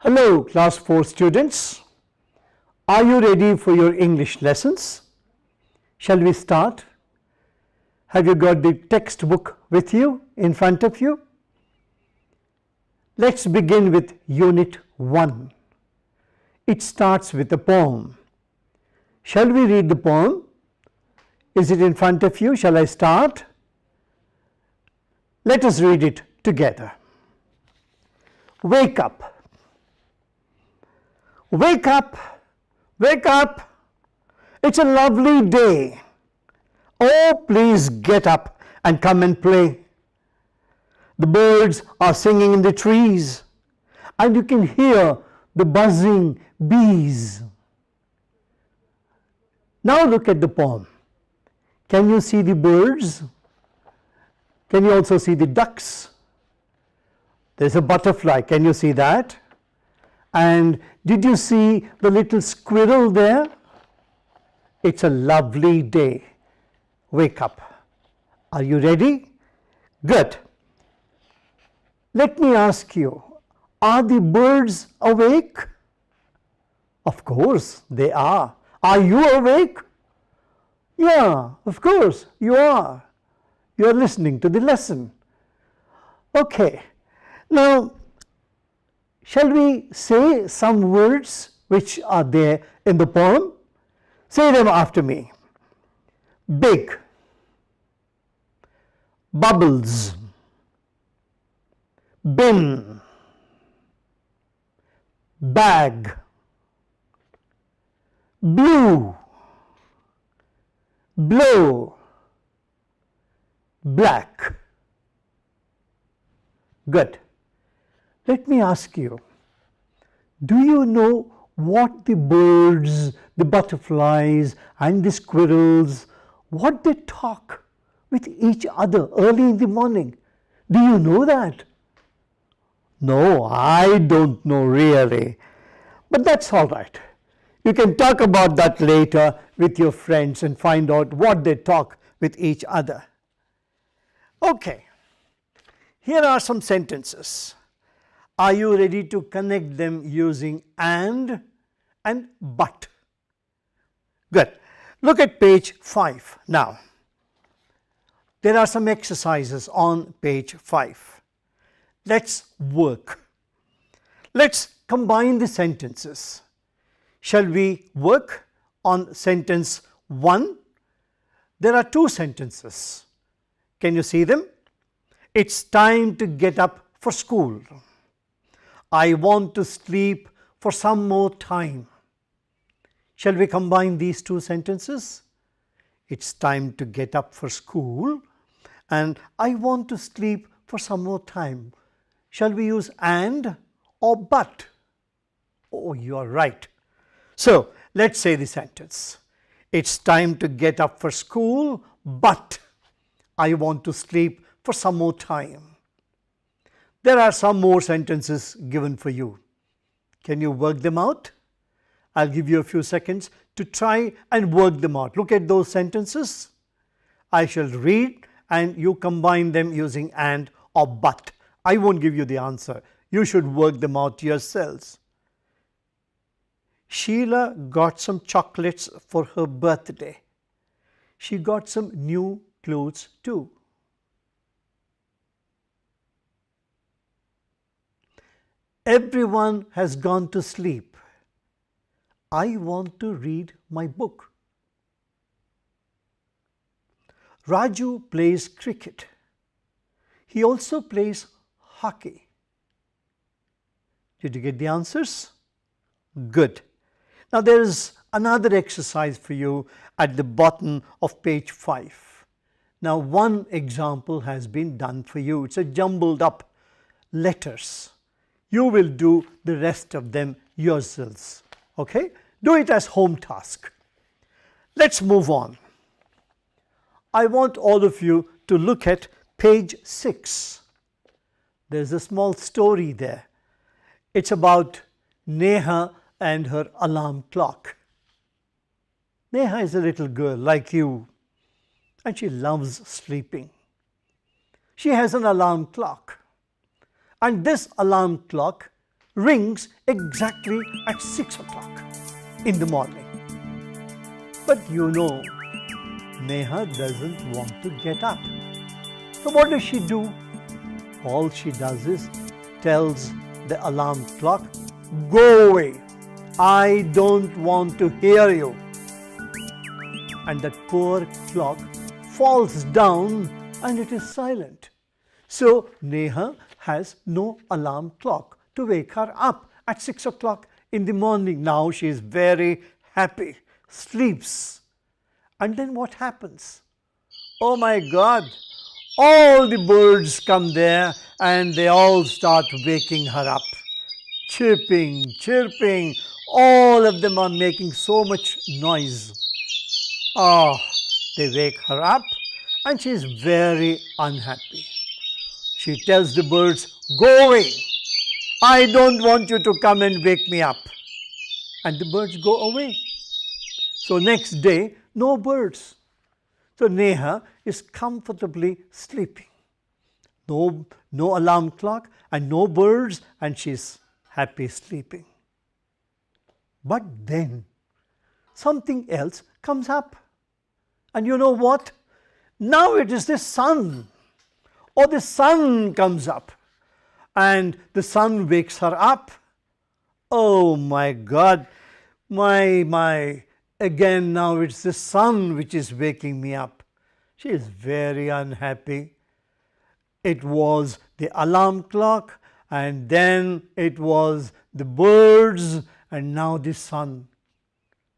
Hello, class 4 students. Are you ready for your English lessons? Shall we start? Have you got the textbook with you, in front of you? Let's begin with Unit 1. It starts with a poem. Shall we read the poem? Is it in front of you? Shall I start? Let us read it together. Wake up. Wake up, wake up, it's a lovely day. Oh, please get up and come and play. The birds are singing in the trees, and you can hear the buzzing bees. Now look at the poem. Can you see the birds? Can you also see the ducks? There's a butterfly, can you see that? And did you see the little squirrel there? It's a lovely day. Wake up. Are you ready? Good. Let me ask you, are the birds awake? Of course they are. Are you awake? Yeah, of course you are. You are listening to the lesson. Okay. Now, shall we say some words which are there in the poem? Say them after me. Big, bubbles, bin, bag, blue, blow, black. Good. Let me ask you, do you know what the birds, the butterflies and the squirrels, what they talk with each other early in the morning? Do you know that? No, I don't know really, but that's all right. You can talk about that later with your friends and find out what they talk with each other. Okay, here are some sentences. Are you ready to connect them using and but? Good. Look at page 5 now. There are some exercises on page 5. Let's work. Let's combine the sentences. Shall we work on sentence 1? There are 2 sentences. Can you see them? It's time to get up for school. I want to sleep for some more time. Shall we combine these 2 sentences? It's time to get up for school and I want to sleep for some more time. Shall we use and or but? Oh, you are right. So, let's say the sentence. It's time to get up for school, but I want to sleep for some more time. There are some more sentences given for you. Can you work them out? I'll give you a few seconds to try and work them out. Look at those sentences. I shall read and you combine them using and or but. I won't give you the answer. You should work them out yourselves. Sheila got some chocolates for her birthday. She got some new clothes too. Everyone has gone to sleep. I want to read my book. Raju plays cricket. He also plays hockey. Did you get the answers? Good. Now there is another exercise for you at the bottom of page 5. Now one example has been done for you. It's a jumbled up letters. You will do the rest of them yourselves. Okay? Do it as home task. Let's move on. I want all of you to look at page 6. There's a small story there. It's about Neha and her alarm clock. Neha is a little girl like you and she loves sleeping. She has an alarm clock. And this alarm clock rings exactly at 6 o'clock in the morning. But you know, Neha doesn't want to get up. So what does she do? All she does is tells the alarm clock, "Go away. I don't want to hear you." And that poor clock falls down and it is silent. So Neha has no alarm clock to wake her up at 6 o'clock in the morning. Now she is very happy, sleeps. And then what happens? Oh my God! All the birds come there and they all start waking her up. Chirping, chirping, all of them are making so much noise. Oh, they wake her up and she is very unhappy. She tells the birds, "Go away. I don't want you to come and wake me up." And the birds go away. So next day, no birds. So Neha is comfortably sleeping. No alarm clock and no birds, and she's happy sleeping. But then something else comes up. And you know what? Now it is the sun. Or the sun comes up. And the sun wakes her up. Oh my God. My. Again now it's the sun which is waking me up. She is very unhappy. It was the alarm clock, and then it was the birds, and now the sun.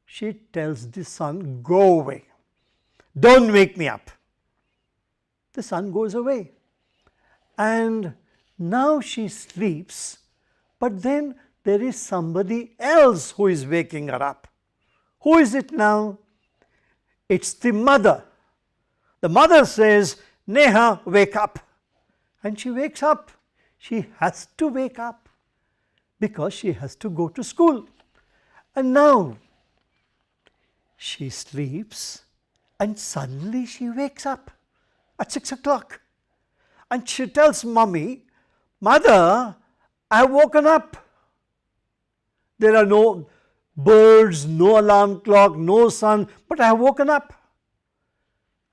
She tells the sun, "Go away. Don't wake me up." The sun goes away. And now she sleeps, but then there is somebody else who is waking her up. Who is it now? It's the mother. The mother says, "Neha, wake up." And she wakes up. She has to wake up because she has to go to school. And now she sleeps and suddenly she wakes up at 6 o'clock. And she tells Mummy, "Mother, I've woken up. There are no birds, no alarm clock, no sun, but I have woken up."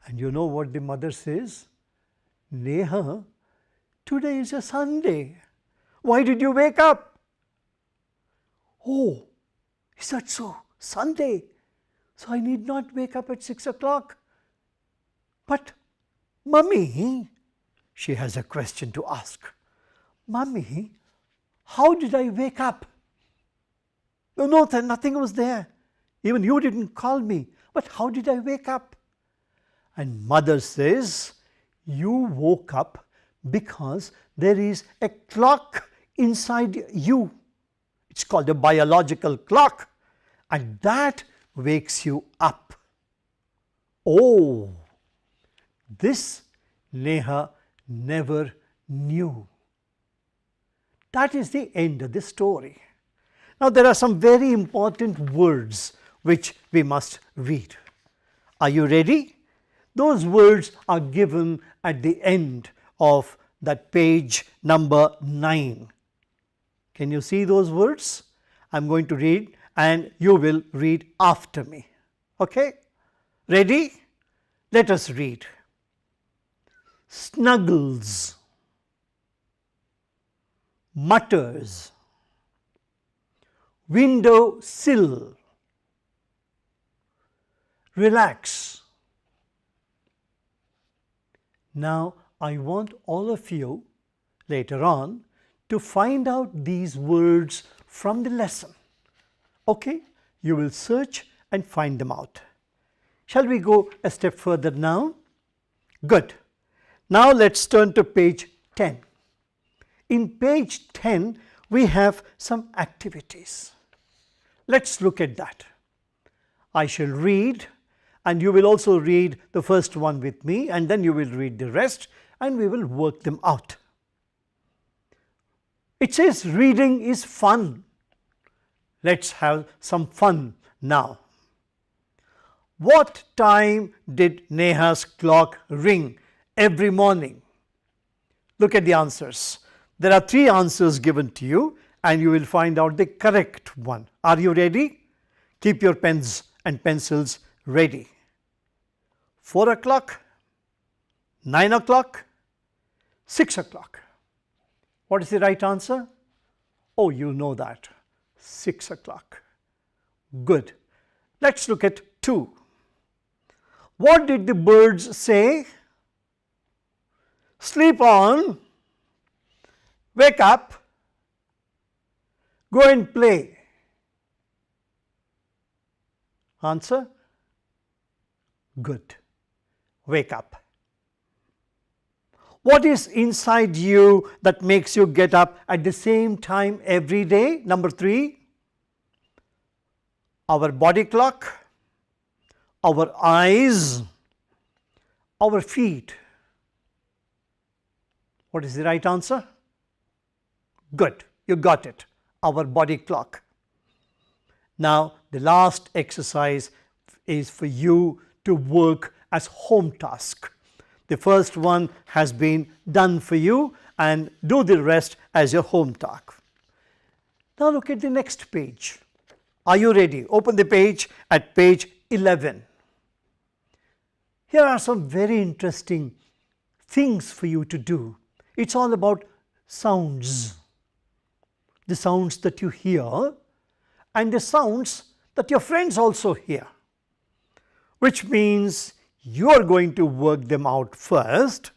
And you know what the mother says? "Neha, today is a Sunday. Why did you wake up?" "Oh, is that so? Sunday? So I need not wake up at 6 o'clock. But Mummy," she has a question to ask. "Mummy, how did I wake up? No, nothing was there. Even you didn't call me. But how did I wake up?" And mother says, "You woke up because there is a clock inside you. It's called a biological clock. And that wakes you up." Oh, this Neha never knew. That is the end of the story. Now there are some very important words which we must read. Are you ready? Those words are given at the end of that page number 9. Can you see those words? I'm going to read and you will read after me. Okay? Ready? Let us read. Snuggles, mutters, window sill, relax. Now I want all of you later on to find out these words from the lesson. Okay? You will search and find them out. Shall we go a step further now? Good. Now let's turn to page 10. In page 10, we have some activities. Let's look at that. I shall read and you will also read the first one with me, and then you will read the rest and we will work them out. It says reading is fun. Let's have some fun now. What time did Neha's clock ring every morning? Look at the answers. There are 3 answers given to you and you will find out the correct one. Are you ready? Keep your pens and pencils ready. 4 o'clock, 9 o'clock, 6 o'clock. What is the right answer? Oh, you know that. 6 o'clock. Good. Let's look at 2. What did the birds say? Sleep on, wake up, go and play. Answer? Good. Wake up. What is inside you that makes you get up at the same time every day? Number 3, our body clock, our eyes, our feet. What is the right answer? Good, you got it. Our body clock. Now, the last exercise is for you to work as home task. The first one has been done for you, and do the rest as your home task. Now look at the next page. Are you ready? Open the page at page 11. Here are some very interesting things for you to do. It's all about sounds. The sounds that you hear and the sounds that your friends also hear, which means you are going to work them out first,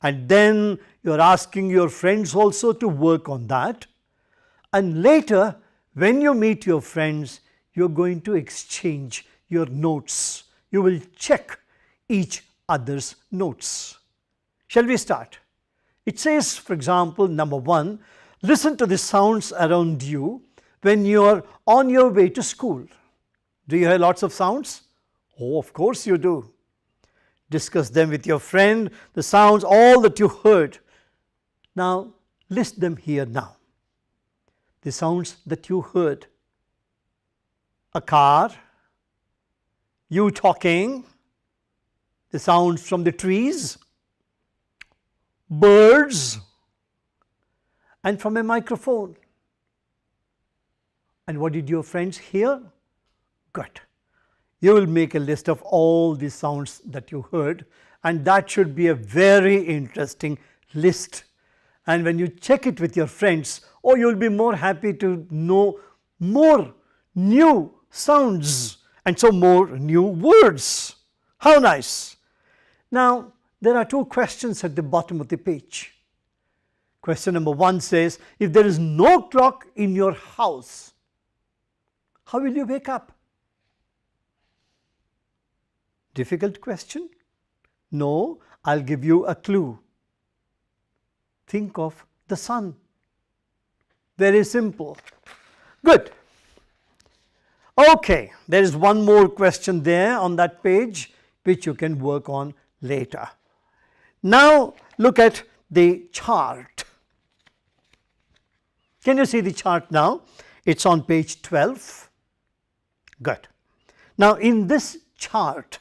and then you are asking your friends also to work on that, and later when you meet your friends, you are going to exchange your notes. You will check each other's notes. Shall we start? It says, for example, number 1, listen to the sounds around you when you are on your way to school. Do you hear lots of sounds? Oh, of course you do. Discuss them with your friend, the sounds, all that you heard. Now, list them here now. The sounds that you heard. A car, you talking, the sounds from the trees, birds, and from a microphone. And what did your friends hear? Good. You will make a list of all the sounds that you heard, and that should be a very interesting list. And when you check it with your friends, oh, you'll be more happy to know more new sounds and so more new words. How nice! Now, there are 2 questions at the bottom of the page. Question number 1 says, if there is no clock in your house, how will you wake up? Difficult question? No, I'll give you a clue. Think of the sun. Very simple. Good. Okay, there is one more question there on that page which you can work on later. Now look at the chart. Can you see the chart now? It's on page 12. Good. Now in this chart,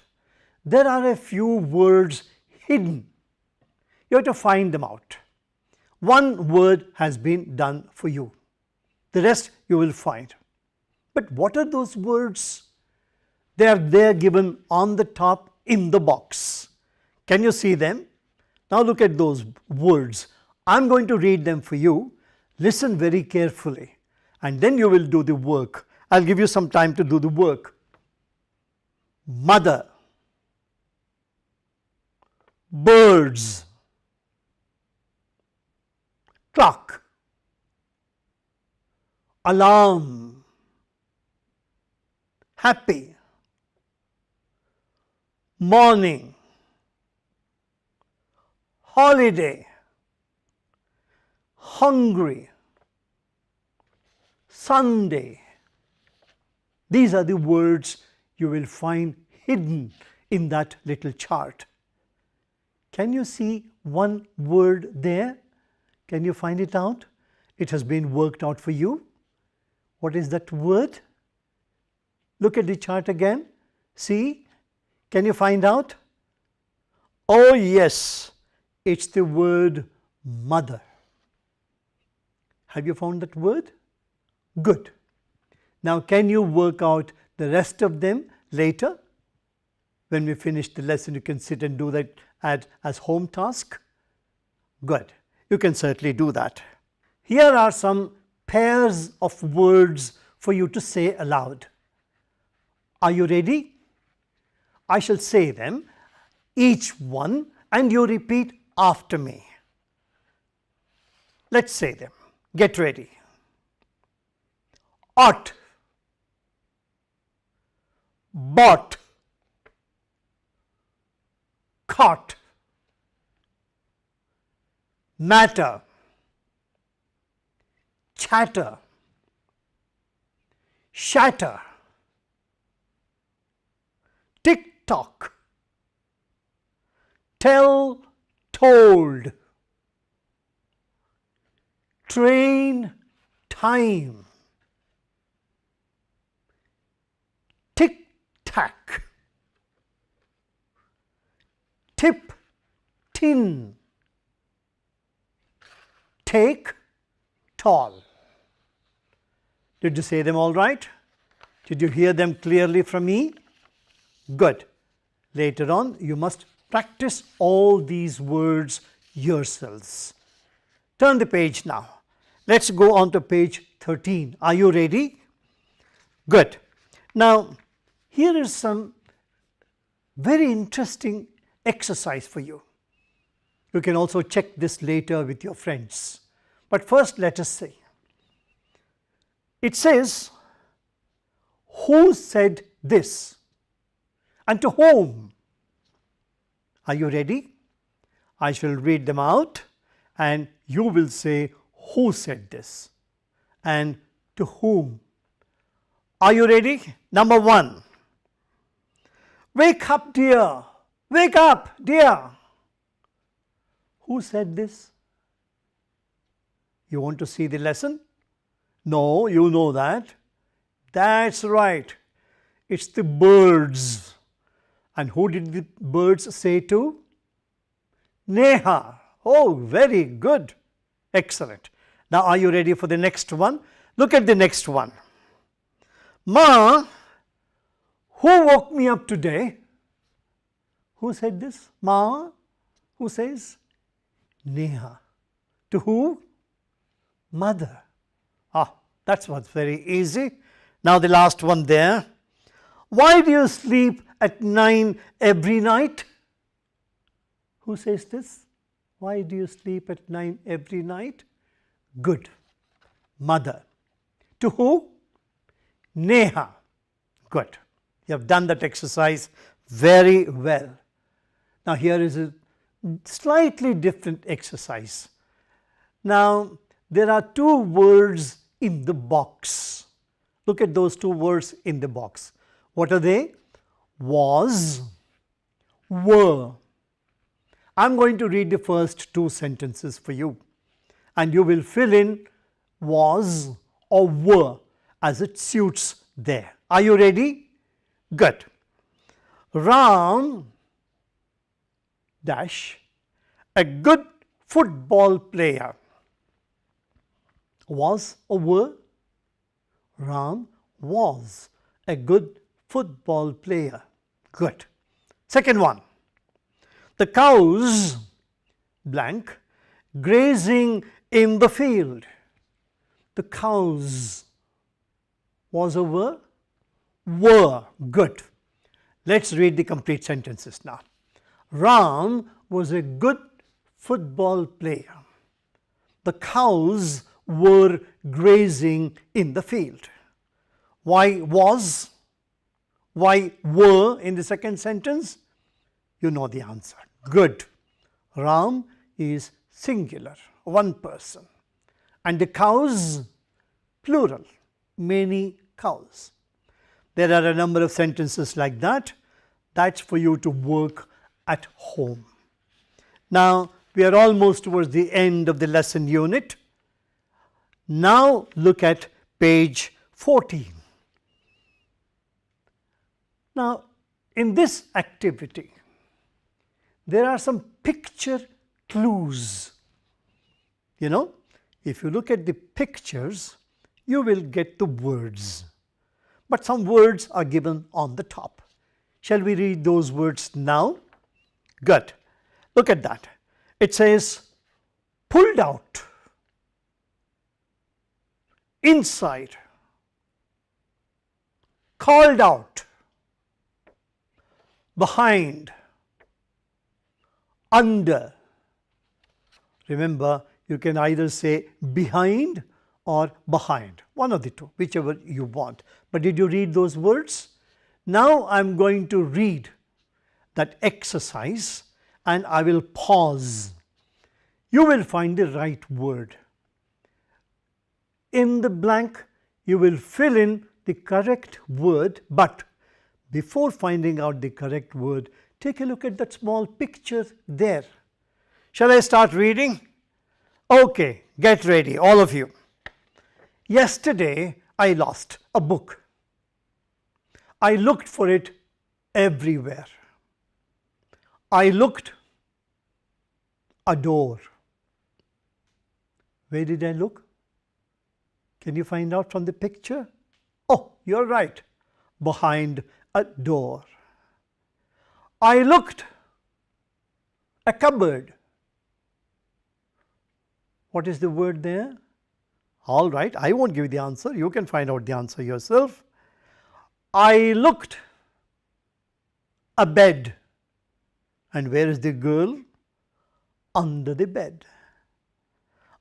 there are a few words hidden. You have to find them out. One word has been done for you. The rest you will find. But what are those words? They are there given on the top in the box. Can you see them? Now look at those words. I'm going to read them for you. Listen very carefully, and then you will do the work. I'll give you some time to do the work. Mother, birds, clock, alarm, happy, morning, holiday, hungry, Sunday. These are the words you will find hidden in that little chart. Can you see one word there? Can you find it out? It has been worked out for you. What is that word? Look at the chart again. See? Can you find out? Oh yes, it's the word mother. Have you found that word? Good. Now can you work out the rest of them later? When we finish the lesson, you can sit and do that as home task. Good. You can certainly do that. Here are some pairs of words for you to say aloud. Are you ready? I shall say them, each one, and you repeat after me. Let's say them. Get ready. Ought, bought, caught, matter, chatter, shatter, tick-tock, tell, told, train, time, tic-tac, tip, tin, take, tall. Did you say them all right? Did you hear them clearly from me? Good. Later on, you must practice all these words yourselves. Turn the page now. Let's go on to page 13. Are you ready? Good. Now, here is some very interesting exercise for you. You can also check this later with your friends. But first, let us see. It says, who said this? And to whom? Are you ready? I shall read them out and you will say who said this and to whom. Are you ready? Number one. Wake up, dear. Wake up, dear. Who said this? You want to see the lesson? No, you know that. That's right. It's the birds. And who did the birds say to? Neha. Oh, very good. Excellent. Now, are you ready for the next one? Look at the next one. Ma, who woke me up today? Who said this? Ma. Who says? Neha. To who? Mother. Ah, that was very easy. Now the last one there. Why do you sleep at 9 every night? Who says this? Why do you sleep at 9 every night? Good. Mother. To who? Neha. Good. You have done that exercise very well. Now here is a slightly different exercise. Now there are two words in the box. Look at those two words in the box. What are they? Was, were. I'm going to read the first two sentences for you and you will fill in was or were as it suits there. Are you ready? Good. Ram dash a good football player. Was or were? Ram was a good football player. Good. Second one. The cows blank grazing in the field. The cows was or were? Were. Good. Let's read the complete sentences now. Ram was a good football player. The cows were grazing in the field. Why was? Why were in the second sentence? You know the answer. Good. Ram is singular, one person. And the cows, plural, many cows. There are a number of sentences like that. That's for you to work at home. Now, we are almost towards the end of the lesson unit. Now, look at page 14. Now, in this activity, there are some picture clues. You know, If you look at the pictures, you will get the words. But some words are given on the top. Shall we read those words now? Good. Look at that. It says, pulled out, inside, called out, behind, under. Remember, you can either say behind or behind, one of the two, whichever you want. But did you read those words? Now I am going to read that exercise and I will pause. You will find the right word. In the blank, you will fill in the correct word, but before finding out the correct word, take a look at that small picture there. Shall I start reading? Okay, get ready, all of you. Yesterday, I lost a book. I looked for it everywhere. I looked a door. Where did I look? Can you find out from the picture? Oh, you're right, behind a door. I looked a cupboard. What is the word there? All right, I won't give you the answer. You can find out the answer yourself. I looked a bed. And where is the girl? Under the bed.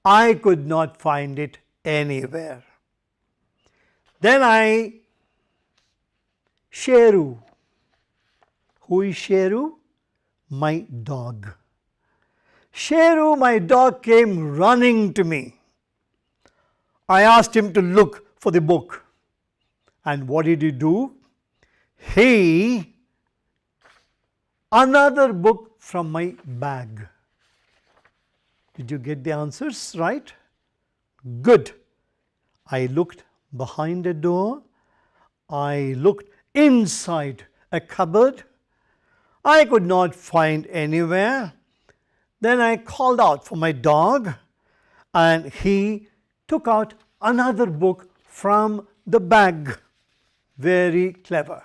I could not find it anywhere. Then Sheru. Who is Sheru? My dog. Sheru, my dog, came running to me. I asked him to look for the book. And what did he do? He, another book from my bag. Did you get the answers right? Good. I looked behind a door. I looked inside a cupboard. I could not find anywhere. Then I called out for my dog and he took out another book from the bag. Very clever.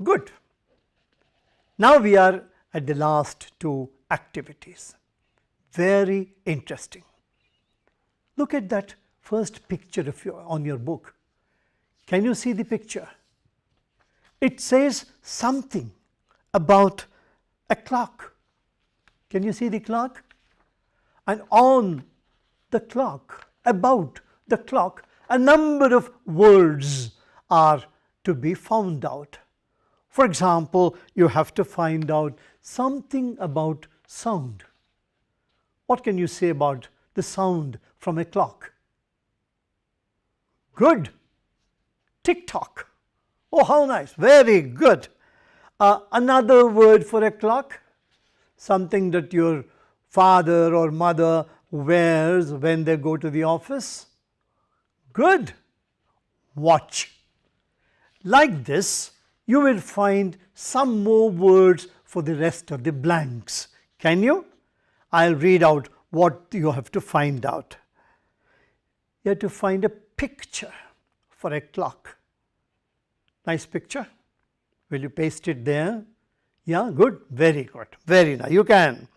Good. Now we are at the last two activities. Very interesting. Look at that first picture on your book. Can you see the picture? It says something about a clock. Can you see the clock? And on the clock, about the clock, a number of words are to be found out. For example, you have to find out something about sound. What can you say about the sound from a clock? Good. Tick-tock. Oh, how nice. Very good. Another word for a clock, something that your father or mother wears when they go to the office. Good. Watch. Like this, you will find some more words for the rest of the blanks. Can you? I'll read out what you have to find out. You have to find a picture for a clock. Nice picture. Will you paste it there? Yeah, good. Very good. Very nice. You can.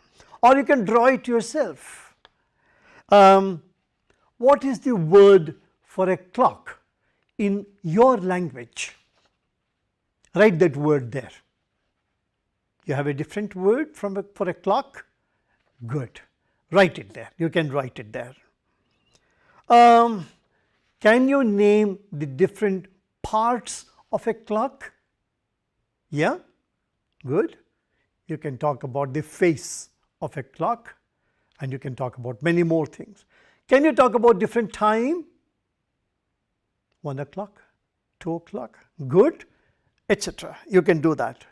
Or you can draw it yourself. What is the word for a clock in your language? Write that word there. You have a different word for a clock? Good. Write it there. You can write it there. Can you name the different parts of a clock? Yeah? Good. You can talk about the face of a clock and you can talk about many more things. Can you talk about different time? 1 o'clock, 2 o'clock, good, etc. You can do that.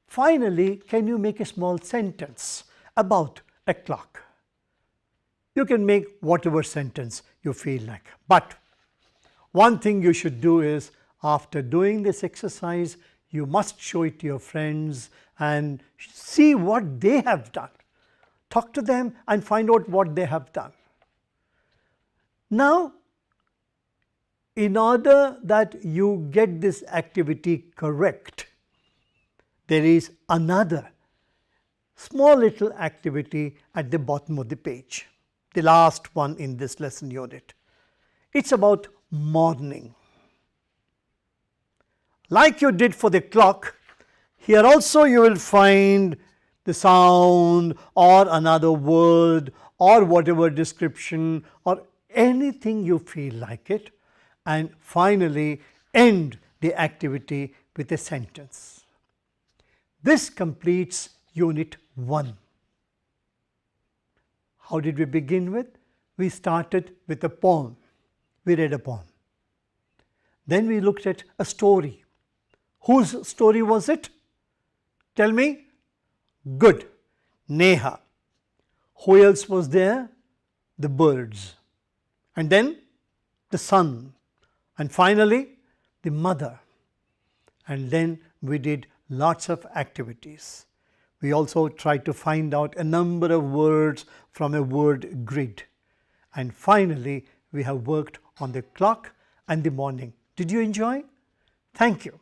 Finally, can you make a small sentence about a clock? You can make whatever sentence you feel like. But one thing you should do is, after doing this exercise, you must show it to your friends and see what they have done. Talk to them and find out what they have done. Now, in order that you get this activity correct, there is another small little activity at the bottom of the page, the last one in this lesson unit. It's about morning. Like you did for the clock, here also you will find the sound or another word or whatever description or anything you feel like it, and finally end the activity with a sentence. This completes Unit 1. How did we begin with? We started with a poem. We read a poem. Then we looked at a story. Whose story was it? Tell me. Good. Neha. Who else was there? The birds. And then the sun. And finally the mother. And then we did lots of activities. We also tried to find out a number of words from a word grid. And finally, we have worked on the clock and the morning. Did you enjoy? Thank you.